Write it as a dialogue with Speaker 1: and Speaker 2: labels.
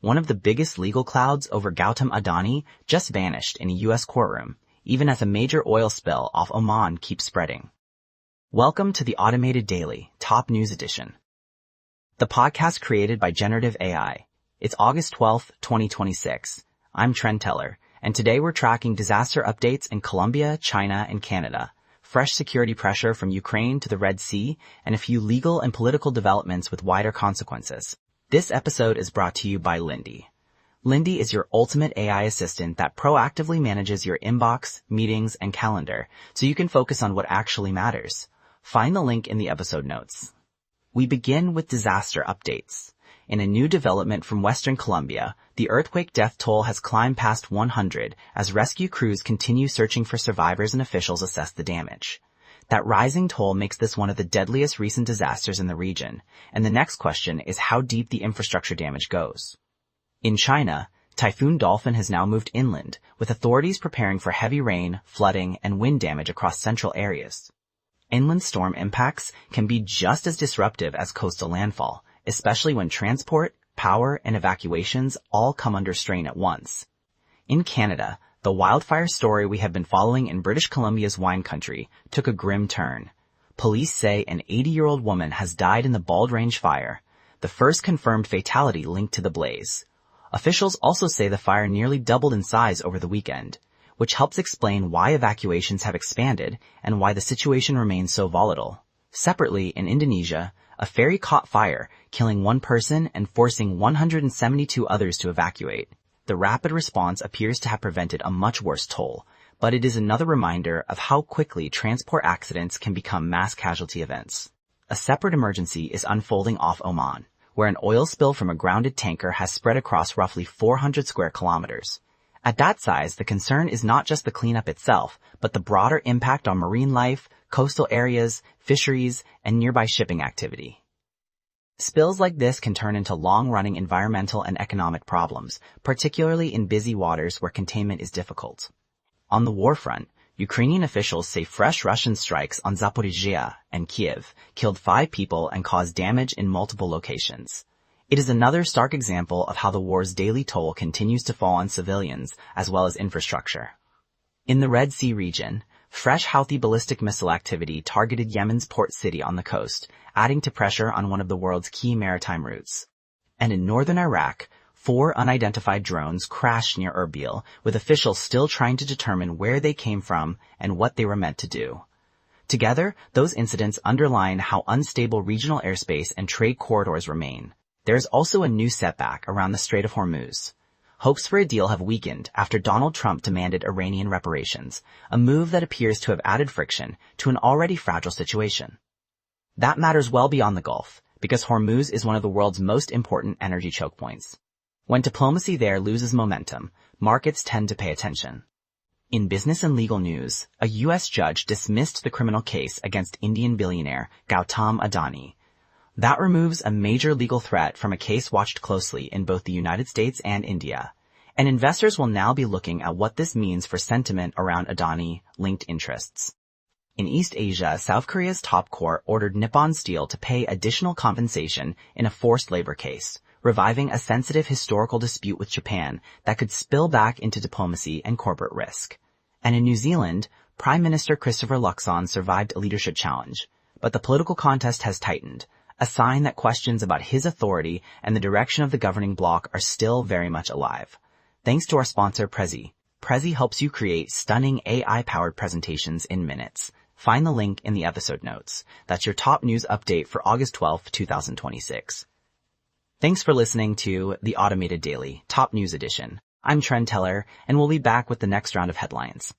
Speaker 1: one of the biggest legal clouds over Gautam Adani just vanished in a U.S. courtroom, even as a major oil spill off Oman keeps spreading. Welcome to the Automated Daily, Top News Edition, the podcast created by generative AI. It's August 12th, 2026. I'm Trent Teller, and today we're tracking disaster updates in Colombia, China, and Canada, fresh security pressure from Ukraine to the Red Sea, and a few legal and political developments with wider consequences. This episode is brought to you by Lindy. Lindy is your ultimate AI assistant that proactively manages your inbox, meetings, and calendar so you can focus on what actually matters. Find the link in the episode notes. We begin with disaster updates. In a new development from Western Colombia, the earthquake death toll has climbed past 100 as rescue crews continue searching for survivors and officials assess the damage. That rising toll makes this one of the deadliest recent disasters in the region, and the next question is how deep the infrastructure damage goes. In China, Typhoon Dolphin has now moved inland, with authorities preparing for heavy rain, flooding, and wind damage across central areas. Inland storm impacts can be just as disruptive as coastal landfall, especially when transport, power, and evacuations all come under strain at once. In Canada, the wildfire story we have been following in British Columbia's wine country took a grim turn. Police say an 80-year-old woman has died in the Bald Range fire, the first confirmed fatality linked to the blaze. Officials also say the fire nearly doubled in size over the weekend, which helps explain why evacuations have expanded and why the situation remains so volatile. Separately, in Indonesia, a ferry caught fire, killing one person and forcing 172 others to evacuate. The rapid response appears to have prevented a much worse toll, but it is another reminder of how quickly transport accidents can become mass casualty events. A separate emergency is unfolding off Oman, where an oil spill from a grounded tanker has spread across roughly 400 square kilometers. At that size, the concern is not just the cleanup itself, but the broader impact on marine life, coastal areas, fisheries, and nearby shipping activity. Spills like this can turn into long-running environmental and economic problems, particularly in busy waters where containment is difficult. On the war front, Ukrainian officials say fresh Russian strikes on Zaporizhzhia and Kyiv killed 5 people and caused damage in multiple locations. It is another stark example of how the war's daily toll continues to fall on civilians as well as infrastructure. In the Red Sea region, fresh Houthi ballistic missile activity targeted Yemen's port city on the coast, adding to pressure on one of the world's key maritime routes. And in northern Iraq, 4 unidentified drones crashed near Erbil, with officials still trying to determine where they came from and what they were meant to do. Together, those incidents underline how unstable regional airspace and trade corridors remain. There is also a new setback around the Strait of Hormuz. Hopes for a deal have weakened after Donald Trump demanded Iranian reparations, a move that appears to have added friction to an already fragile situation. That matters well beyond the Gulf, because Hormuz is one of the world's most important energy choke points. When diplomacy there loses momentum, markets tend to pay attention. In business and legal news, a U.S. judge dismissed the criminal case against Indian billionaire Gautam Adani. That removes a major legal threat from a case watched closely in both the United States and India, and investors will now be looking at what this means for sentiment around Adani-linked interests. In East Asia, South Korea's top court ordered Nippon Steel to pay additional compensation in a forced labor case, reviving a sensitive historical dispute with Japan that could spill back into diplomacy and corporate risk. And in New Zealand, Prime Minister Christopher Luxon survived a leadership challenge, but the political contest has tightened, a sign that questions about his authority and the direction of the governing bloc are still very much alive. Thanks to our sponsor, Prezi. Prezi helps you create stunning AI-powered presentations in minutes. Find the link in the episode notes. That's your top news update for August 12th, 2026. Thanks for listening to the Automated Daily, Top News Edition. I'm Trent Teller, and we'll be back with the next round of headlines.